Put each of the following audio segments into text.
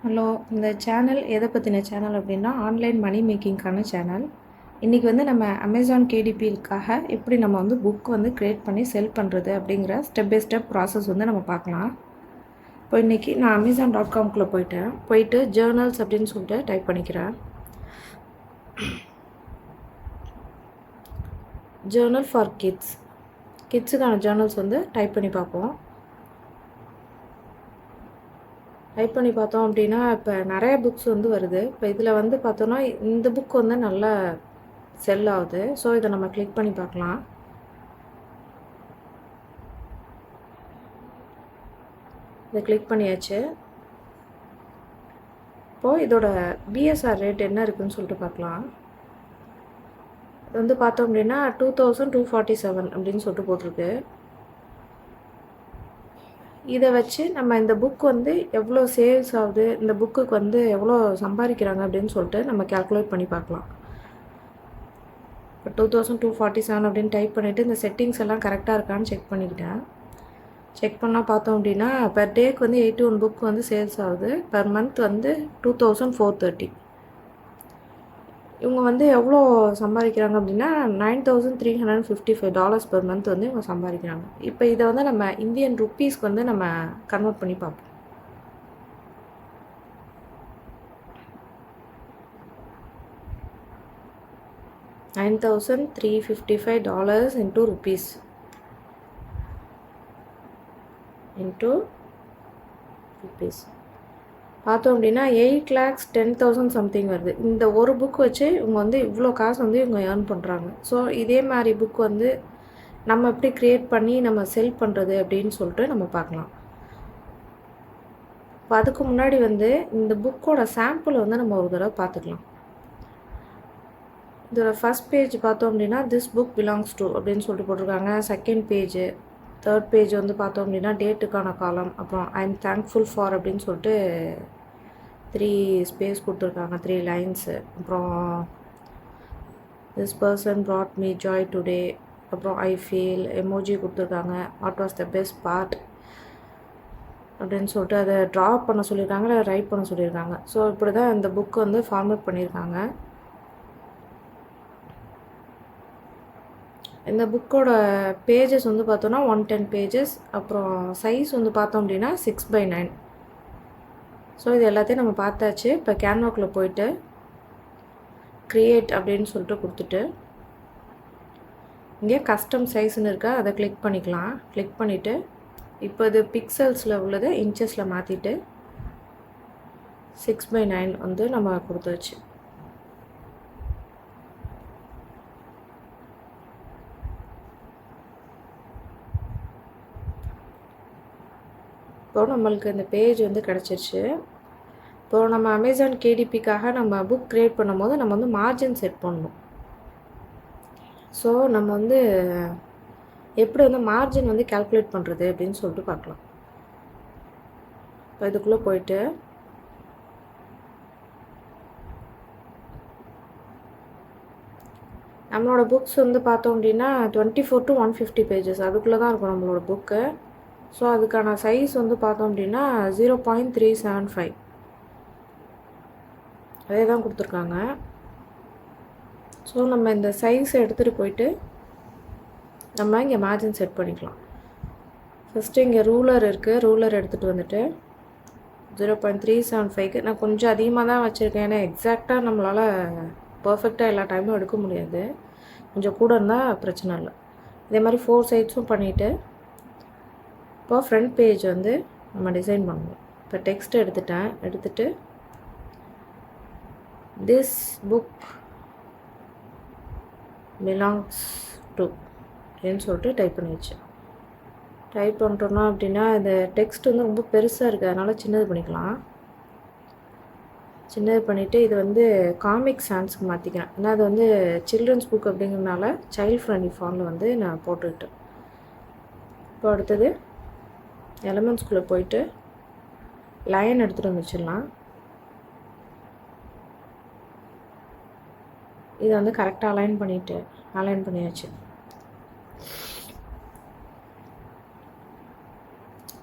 Hello, இந்த channel எதை பற்றின சேனல் அப்படின்னா ஆன்லைன் மணி மேக்கிங்க்கான சேனல். இன்றைக்கி வந்து நம்ம அமேசான் கேடிபிக்காக எப்படி நம்ம வந்து புக் வந்து க்ரியேட் பண்ணி செல் பண்ணுறது அப்படிங்கிற ஸ்டெப் பை ஸ்டெப் ப்ராசஸ் வந்து நம்ம பார்க்கலாம். இப்போ இன்றைக்கி நான் amazon.com போயிட்டு ஜேர்னல்ஸ் அப்படின்னு சொல்லிட்டு டைப் பண்ணிக்கிறேன். ஜேர்னல் ஃபார் கிட்ஸுக்கான ஜேர்னல்ஸ் வந்து டைப் பண்ணி பார்ப்போம். டைப் பண்ணி பார்த்தோம் அப்படின்னா இப்போ நிறைய புக்ஸ் வந்து வருது. இப்போ இதில் வந்து பார்த்தோன்னா இந்த புக் வந்து நல்லா செல் ஆகுது. ஸோ இதை நம்ம கிளிக் பண்ணி பார்க்கலாம். இதை கிளிக் பண்ணியாச்சு. இப்போது இதோட பிஎஸ்ஆர் ரேட் என்ன இருக்குதுன்னு சொல்லிட்டு பார்க்கலாம். இது வந்து பார்த்தோம் அப்படின்னா 2247 அப்படின்னு சொல்லிட்டு போட்டிருக்கு. இதை வச்சு நம்ம இந்த புக் வந்து எவ்வளோ சேல்ஸ் ஆகுது, இந்த புக்குக்கு வந்து எவ்வளோ சம்பாதிக்கிறாங்க அப்படின்னு சொல்லிட்டு நம்ம கேல்குலேட் பண்ணி பார்க்கலாம். இப்போ 2247 அப்படின்னு டைப் பண்ணிவிட்டு இந்த செட்டிங்ஸ் எல்லாம் கரெக்டாக இருக்கான்னு செக் பண்ணிக்கிட்டேன். செக் பண்ணால் பார்த்தோம் அப்படின்னா பெர் டேக்கு வந்து 81 புக் வந்து சேல்ஸ் ஆகுது. பெர் மந்த் வந்து 2430. இவங்க வந்து எவ்வளோ சம்பாதிக்கிறாங்க அப்படின்னா $9355 பெர் மந்த் வந்து இவங்க சம்பாதிக்கிறாங்க. இப்போ இதை வந்து நம்ம இந்தியன் ருப்பீஸ்க்கு வந்து நம்ம கன்வெர்ட் பண்ணி பார்ப்போம். $9355 into rupees பார்த்தோம் அப்படின்னா 8,10,000 சம்திங் வருது. இந்த ஒரு புக் வச்சு இவங்க வந்து இவ்வளோ காசு வந்து இவங்க ஏர்ன் பண்ணுறாங்க. ஸோ இதே மாதிரி புக் வந்து நம்ம எப்படி க்ரியேட் பண்ணி நம்ம செல் பண்ணுறது அப்படின்னு சொல்லிட்டு நம்ம பார்க்கலாம். இப்போ அதுக்கு முன்னாடி வந்து இந்த புக்கோட சாம்பிள் வந்து நம்ம ஒரு தடவை பார்த்துக்கலாம். இதோட ஃபஸ்ட் பேஜ் பார்த்தோம் அப்படின்னா திஸ் புக் பிலாங்ஸ் டு அப்படின்னு சொல்லிட்டு போட்டிருக்காங்க. செகண்ட் பேஜ், தேர்ட் பேஜ் வந்து பார்த்தோம் அப்படின்னா டேட்டுக்கான காலம், அப்புறம் ஐ எம் தேங்க்ஃபுல் ஃபார் அப்படின்னு சொல்லிட்டு 3 ஸ்பேஸ் கொடுத்துருக்காங்க, 3 லைன்ஸு. அப்புறம் this person brought me joy today, அப்புறம் ஐ ஃபீல் எமோஜி கொடுத்துருக்காங்க. What was the best part அப்படின்னு சொல்லிட்டு அதை ட்ரா பண்ண சொல்லியிருக்காங்க, இல்லை ரைட் பண்ண சொல்லியிருக்காங்க. ஸோ இப்படி தான் இந்த புக் வந்து ஃபார்மேட் பண்ணியிருக்காங்க. இந்த புக்கோட பேஜஸ் வந்து பார்த்தோன்னா 110 பேஜஸ். அப்புறம் சைஸ் வந்து பார்த்தோம் அப்படின்னா 6/9. ஸோ இது எல்லாத்தையும் நம்ம பார்த்தாச்சு. இப்போ கேன்வாக்குள்ளே போயிட்டு க்ரியேட் அப்படின்னு சொல்லிட்டு கொடுத்துட்டு இங்கே கஸ்டம் சைஸ்ன்னு இருக்கா, அதை கிளிக் பண்ணிக்கலாம். கிளிக் பண்ணிவிட்டு இப்போ இது பிக்சல்ஸில் உள்ளதை இன்ச்சஸில் மாற்றிட்டு 6/9 வந்து நம்ம கொடுத்தாச்சு. இப்போது நம்மளுக்கு இந்த பேஜ் வந்து கிடச்சிருச்சு. இப்போது நம்ம அமேசான் கேடிபிக்காக நம்ம புக் க்ரியேட் பண்ணும்போது நம்ம வந்து மார்ஜின் செட் பண்ணணும். ஸோ நம்ம வந்து எப்படி வந்து மார்ஜின் வந்து கால்குலேட் பண்ணுறது அப்படின்னு சொல்லிட்டு பார்க்கலாம். இப்போ இதுக்குள்ளே போயிட்டு நம்மளோட புக்ஸ் வந்து பார்த்தோம் அப்படின்னா 24 to 150 பேஜஸ் அதுக்குள்ளே தான் இருக்கும் நம்மளோட புக்கு. ஸோ அதுக்கான சைஸ் வந்து பார்த்தோம் அப்படின்னா 0.375 அதே தான் கொடுத்துருக்காங்க. ஸோ நம்ம இந்த சைஸை எடுத்துகிட்டு போயிட்டு நம்ம இங்கே மார்ஜின் செட் பண்ணிக்கலாம். ஃபஸ்ட்டு இங்கே ரூலர் இருக்குது. ரூலர் எடுத்துகிட்டு வந்துட்டு 0.375க்கு நான் கொஞ்சம் அதிகமாக தான் வச்சுருக்கேன். ஏன்னா எக்ஸாக்டாக நம்மளால் பர்ஃபெக்டாக எல்லா டைமும் எடுக்க முடியாது. கொஞ்சம் கூட இருந்தால் பிரச்சனை இல்லை. இதே மாதிரி 4 சைட்ஸும் பண்ணிவிட்டு இப்போ ஃப்ரண்ட் பேஜ் வந்து நம்ம டிசைன் பண்ணணும். இப்போ டெக்ஸ்ட் எடுத்துகிட்டு திஸ் புக் பிலாங்ஸ் டு அப்படின்னு சொல்லிட்டு டைப் பண்ணிடுச்சு. டைப் பண்ணுறோன்னா அப்படின்னா இந்த டெக்ஸ்ட் வந்து ரொம்ப பெருசாக இருக்குது, அதனால் சின்னது பண்ணிக்கலாம். சின்னது பண்ணிவிட்டு இது வந்து காமிக் சான்ஸ்க்கு மாற்றிக்கிறேன். ஏன்னா அது வந்து சில்ட்ரன்ஸ் புக் அப்படிங்கிறதுனால சைல்ட் ஃப்ரெண்ட்லி ஃபார்மில் வந்து நான் போட்டுக்கிட்டேன். இப்போ அடுத்தது எலமெண்ட்ஸ்குள்ளே போயிட்டு லைன் எடுத்துகிட்டு வந்துச்சிடலாம். இதை வந்து கரெக்டாக அலைன் பண்ணியாச்சு.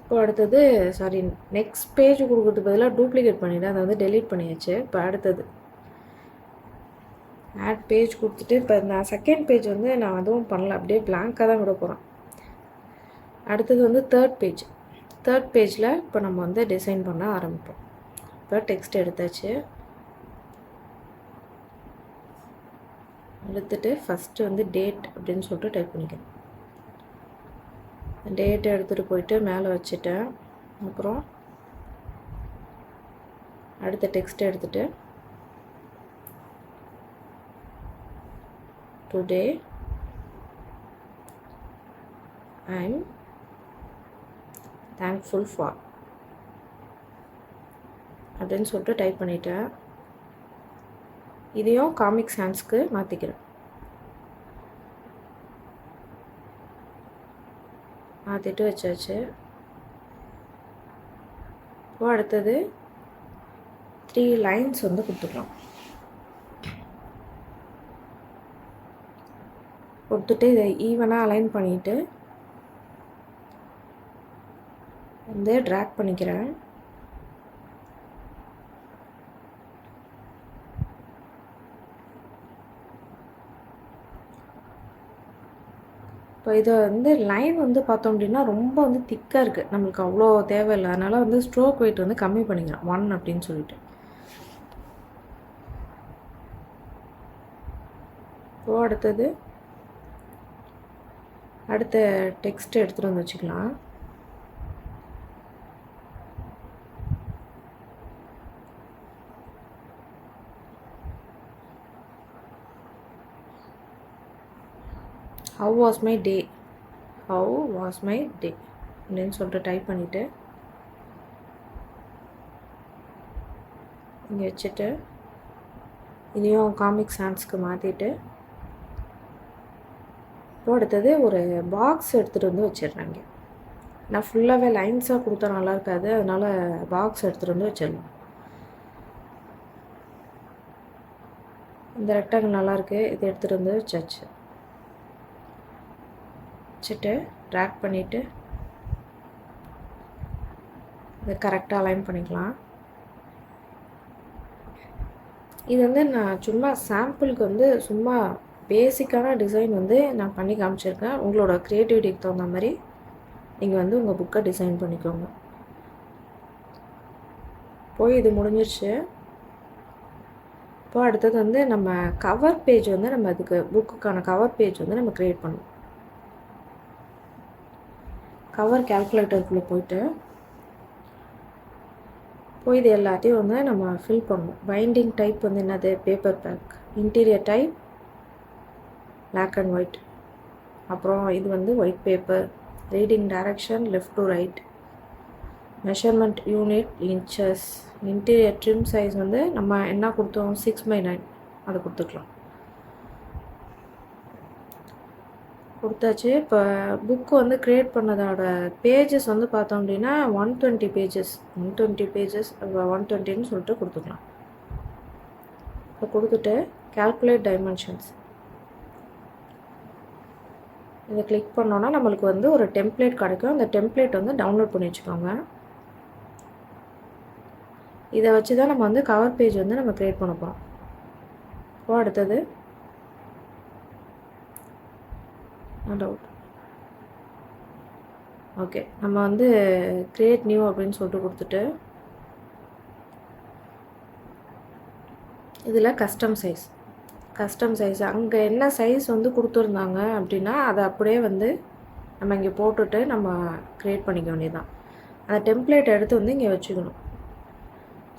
இப்போ அடுத்தது சாரி நெக்ஸ்ட் பேஜ் கொடுக்கறதுக்கு பதிலாக டூப்ளிகேட் பண்ணிவிட்டேன், அதை வந்து டெலீட் பண்ணியாச்சு. இப்போ அடுத்தது ஆட் பேஜ் கொடுத்துட்டு இப்போ நான் செகண்ட் பேஜ் வந்து நான் அதுவும் பண்ணல, அப்படியே பிளாங்காக தான் விட போகிறேன். அடுத்தது வந்து தேர்ட் பேஜில் இப்போ நம்ம வந்து டிசைன் பண்ண ஆரம்பிப்போம். இப்போ டெக்ஸ்ட் எடுத்தாச்சு. எடுத்துகிட்டு ஃபஸ்ட்டு வந்து டேட் அப்படின்னு சொல்லிட்டு டைப் பண்ணிக்கிறேன். டேட்டை எடுத்துகிட்டு போயிட்டு மேலே வச்சுட்டேன். அப்புறம் அடுத்த டெக்ஸ்ட்டை எடுத்துகிட்டு today I am thankful for அப்படின்னு சொல்லிட்டு டைப் பண்ணிட்டேன். இதையும் காமிக் சான்ஸ்க்கு மாற்றிக்கிறேன். மாற்றிட்டு வச்சாச்சு. இப்போ அடுத்தது 3 லைன்ஸ் வந்து கொடுத்துக்கலாம். கொடுத்துட்டு இதை ஈவனாக அலைன் பண்ணிவிட்டு வந்து ட்ராக் பண்ணிக்கிறேன். இப்போ இதை வந்து லைன் வந்து பார்த்தோம் அப்படின்னா ரொம்ப வந்து திக்காக இருக்குது, நம்மளுக்கு அவ்வளோ தேவையில்லை. அதனால் வந்து ஸ்ட்ரோக் வெயிட் வந்து கம்மி பண்ணிக்கிறேன் 1 அப்படின்னு சொல்லிட்டு. இப்போ அடுத்தது அடுத்த டெக்ஸ்ட் எடுத்துகிட்டு வந்து வச்சுக்கலாம். How was my day அப்படின்னு சொல்லிட்டு டைப் பண்ணிவிட்டு இங்கே வச்சுட்டு இதையும் காமிக் சான்ஸ்க்கு மாற்றிட்டு இப்போ அடுத்தது ஒரு பாக்ஸ் எடுத்துகிட்டு வந்து வச்சிடுறாங்க. நான் ஃபுல்லாகவே லைன்ஸாக கொடுத்தா நல்லா இருக்காது, அதனால் பாக்ஸ் எடுத்துகிட்டு வந்து வச்சிடலாம். இந்த ரெக்டாங்கிள் நல்லாயிருக்கு, இதை எடுத்துகிட்டு வந்து வச்சாச்சு. வச்சுட்டு ட்ராக் பண்ணிவிட்டு இதை கரெக்டாக அலைன் பண்ணிக்கலாம். இது வந்து நான் சும்மா சாம்பிளுக்கு வந்து சும்மா பேசிக்கான டிசைன் வந்து நான் பண்ணி காமிச்சிருக்கேன். உங்களோட க்ரியேட்டிவிட்டிக்கு தகுந்த மாதிரி நீங்கள் வந்து உங்கள் புக்கை டிசைன் பண்ணிக்கோங்க. போய் இது முடிஞ்சிருச்சு. இப்போ அடுத்தது வந்து நம்ம கவர் பேஜ் வந்து நம்ம அதுக்கு புக்குக்கான கவர் பேஜ் வந்து நம்ம க்ரியேட் பண்ணுவோம். கவர் கேல்குலேட்டருக்குள்ளே போயிட்டு இது எல்லாத்தையும் வந்து நம்ம ஃபில் பண்ணுவோம். பைண்டிங் டைப் வந்து என்னது, paper bag. Interior type black and white. அப்புறம் இது வந்து white paper. Reading direction left to right. Measurement unit inches. Interior trim size வந்து நம்ம என்ன கொடுத்தோம் 6/9 அதை கொடுத்துக்கலாம். கொடுத்தாச்சு. இப்போ புக்கு வந்து க்ரியேட் பண்ணதோட பேஜஸ் வந்து பார்த்தோம் அப்படின்னா 120 பேஜஸ் 120ன்னு சொல்லிட்டு கொடுத்துக்கலாம். இப்போ கொடுத்துட்டு கால்குலேட் டைமென்ஷன்ஸ் இதை கிளிக் பண்ணோன்னா நம்மளுக்கு வந்து ஒரு டெம்ப்ளேட் கிடைக்கும். அந்த டெம்ப்ளேட் வந்து டவுன்லோட் பண்ணி வச்சுக்கோங்க. இதை வச்சு தான் நம்ம வந்து கவர் பேஜ் வந்து நம்ம க்ரியேட் பண்ண போகிறோம். இப்போ அடுத்தது டவுட் ஓகே, நம்ம வந்து க்ரியேட் நியூ அப்படின்னு சொல்லிட்டு கொடுத்துட்டு இதில் கஸ்டம் சைஸ் அங்கே என்ன சைஸ் வந்து கொடுத்துருந்தாங்க அப்படின்னா அதை அப்படியே வந்து நம்ம இங்கே போட்டுட்டு நம்ம க்ரியேட் பண்ணிக்க வேண்டியதுதான். அந்த டெம்ப்ளேட் எடுத்து வந்து இங்கே வச்சுக்கணும்.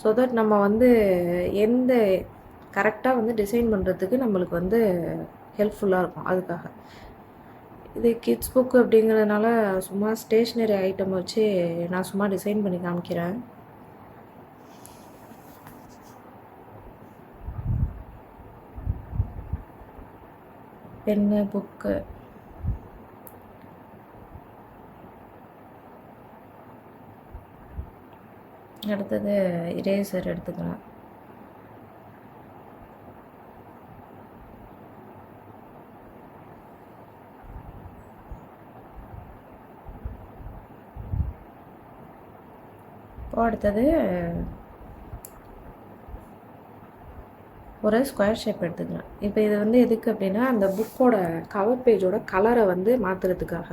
ஸோ தட் நம்ம வந்து எந்த கரெக்டாக வந்து டிசைன் பண்ணுறதுக்கு நம்மளுக்கு வந்து ஹெல்ப்ஃபுல்லாக இருக்கும். அதுக்காக இது கிட்ஸ் புக்கு அப்படிங்கிறதுனால சும்மா ஸ்டேஷ்னரி ஐட்டம் வச்சு நான் சும்மா டிசைன் பண்ணி காமிக்கிறேன். பென்னு, புக்கு, அடுத்தது இரேசர் எடுத்துக்கலாம். அடுத்தது ஒரு ஸ்கொயர் ஷேப் எடுத்துக்கலாம். இப்போ இது வந்து எதுக்கு அப்படின்னா அந்த புக்கோட கவர் பேஜோட கலரை வந்து மாற்றுறதுக்காக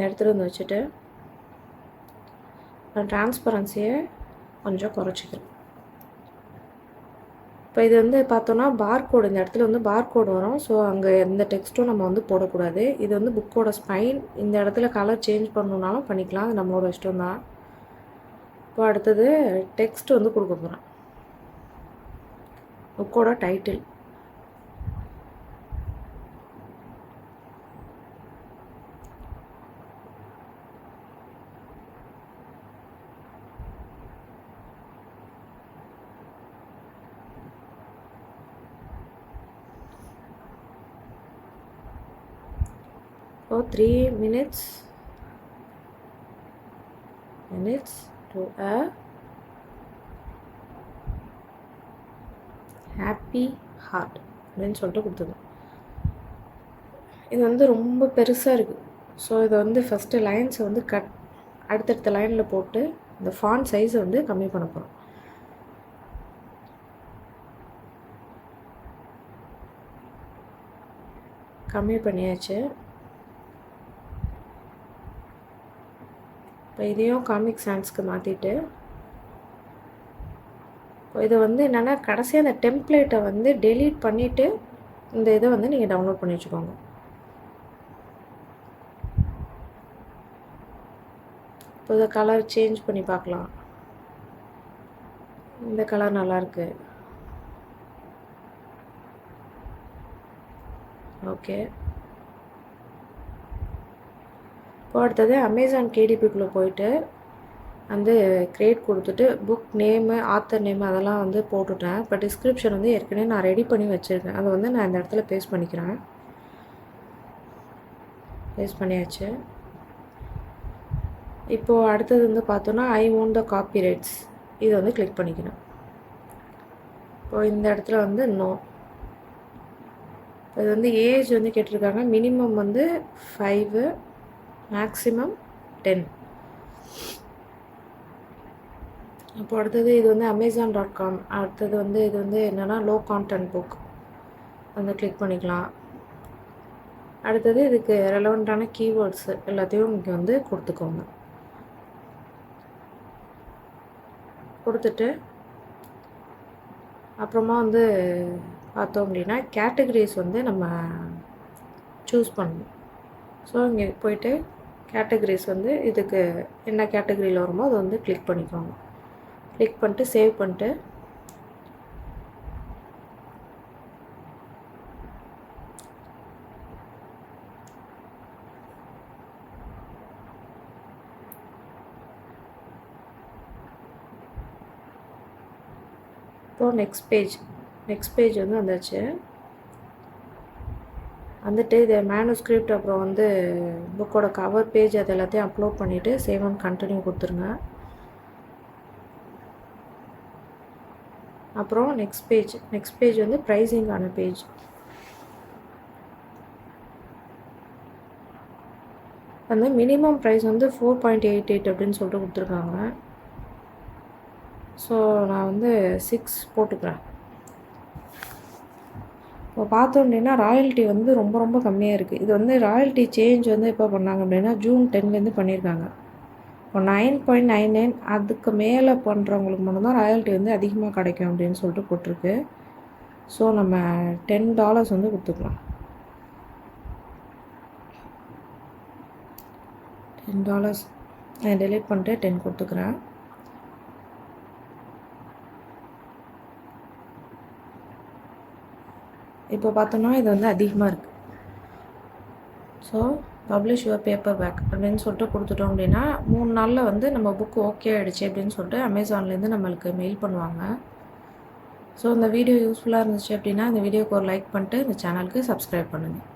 எடுத்துகிட்டு வந்து வச்சுட்டு டிரான்ஸ்பரன்சியை கொஞ்சம் குறைச்சிக்கிறேன். இப்போ இது வந்து பார்த்தோன்னா பார்கோடு, இந்த இடத்துல வந்து பார்கோடு வரும். ஸோ அங்கே எந்த டெக்ஸ்ட்டும் நம்ம வந்து போடக்கூடாது. இது வந்து புக்கோட ஸ்பைன். இந்த இடத்துல கலர் சேஞ்ச் பண்ணணுன்னாலும் பண்ணிக்கலாம், அது நம்மளோட இஷ்டம் தான். இப்போ அடுத்தது டெக்ஸ்ட் வந்து கொடுக்க போகிறேன். புக்கோட title. So 3 minutes to a happy heart அப்படின்னு சொல்லிட்டு கொடுத்துருங்க. இது வந்து ரொம்ப பெருசாக இருக்குது. ஸோ இதை வந்து ஃபஸ்ட்டு லைன்ஸை வந்து அடுத்தடுத்த லைனில் போட்டு இந்த ஃபாண்ட் சைஸை வந்து கம்மி பண்ண போகிறோம். கம்மி பண்ணியாச்சு. இப்போ இதையும் காமிக் சான்ஸ்க்கு மாற்றிட்டு இதை வந்து என்னென்னா கடைசியாக அந்த டெம்ப்ளேட்டை வந்து டெலீட் பண்ணிவிட்டு இந்த இதை வந்து நீங்கள் டவுன்லோட் பண்ணி வச்சுக்கோங்க. இப்போ இதை கலர் சேஞ்ச் பண்ணி பார்க்கலாம். இந்த கலர் நல்லாயிருக்கு. ஓகே. இப்போ அடுத்தது அமேசான் கேடிபிக்குள்ளே போயிட்டு வந்து க்ரியேட் கொடுத்துட்டு புக் நேமு, ஆத்தர் நேமு அதெல்லாம் வந்து போட்டுட்டேன். இப்போ டிஸ்கிரிப்ஷன் வந்து ஏற்கனவே நான் ரெடி பண்ணி வச்சுருக்கேன். அதை வந்து நான் இந்த இடத்துல பேஸ்ட் பண்ணிக்கிறேன். பேஸ்ட் பண்ணியாச்சு. இப்போது அடுத்தது வந்து பார்த்தோன்னா I own the copyrights இதை வந்து கிளிக் பண்ணிக்கிறேன். இப்போது இந்த இடத்துல வந்து நோ. இது வந்து ஏஜ் வந்து கேட்டிருக்காங்க. மினிமம் வந்து 5, மேக்ஸிமம் 10. அப்போ அடுத்தது இது வந்து amazon.com. அடுத்தது வந்து இது வந்து என்னென்னா லோ கான்டென்ட் புக் வந்து கிளிக் பண்ணிக்கலாம். அடுத்தது இதுக்கு ரெலவெண்ட்டான கீவேர்ட்ஸு எல்லாத்தையும் இங்கே வந்து கொடுத்துக்கோங்க. கொடுத்துட்டு அப்புறமா வந்து பார்த்தோம் அப்படின்னா கேட்டகரிஸ் வந்து நம்ம சூஸ் பண்ணணும். ஸோ இங்கே போய்ட்டு கேட்டகரிஸ் வந்து இதுக்கு என்ன கேட்டகரியில் வருமோ அதை வந்து கிளிக் பண்ணிக்கோங்க. கிளிக் பண்ணிட்டு சேவ் பண்ணிட்டு இப்போது நெக்ஸ்ட் பேஜ் வந்து வந்தாச்சு. வந்துட்டு இதை மேனுஸ்கிரிப்ட் அப்புறம் வந்து புக்கோட கவர் பேஜ் அது எல்லாத்தையும் அப்லோட் பண்ணிவிட்டு சேவ் அண்ட் கண்டினியூ கொடுத்துருங்க. அப்புறம் நெக்ஸ்ட் பேஜ் வந்து ப்ரைஸிங்கான பேஜ். வந்து மினிமம் ப்ரைஸ் வந்து 4.88 அப்படின்னு சொல்லிட்டு கொடுத்துருக்காங்க. ஸோ நான் வந்து 6 போட்டுக்கிறேன். இப்போ பார்த்தோம் அப்படின்னா ராயல்ட்டி வந்து ரொம்ப ரொம்ப கம்மியாக இருக்குது. இது வந்து ராயல்ட்டி சேஞ்ச் வந்து எப்போ பண்ணாங்க அப்படின்னா June 10 பண்ணியிருக்காங்க. இப்போ 9.99 அதுக்கு மேலே பண்ணுறவங்களுக்கு மட்டும்தான் ராயல்ட்டி வந்து அதிகமாக கிடைக்கும் அப்படின்னு சொல்லிட்டு போட்டிருக்கு. ஸோ நம்ம $10 வந்து கொடுத்துக்கலாம். $10 நான் டெலீட் பண்ணிட்டு 10 கொடுத்துக்கிறேன். இப்போ பார்த்தோன்னா இது வந்து அதிகமாக இருக்குது. So publish your paper bag அப்படின்னு சொல்லிட்டு கொடுத்துட்டோம் அப்படின்னா 3 நாளில் வந்து நம்ம புக்கு ஓகே ஆகிடுச்சு அப்படின்னு சொல்லிட்டு அமேசான்லேருந்து நம்மளுக்கு மெயில் பண்ணுவாங்க. ஸோ இந்த வீடியோ யூஸ்ஃபுல்லாக இருந்துச்சு அப்படின்னா இந்த வீடியோக்கு ஒரு லைக் பண்ணிட்டு இந்த சேனலுக்கு சப்ஸ்கிரைப் பண்ணுங்கள்.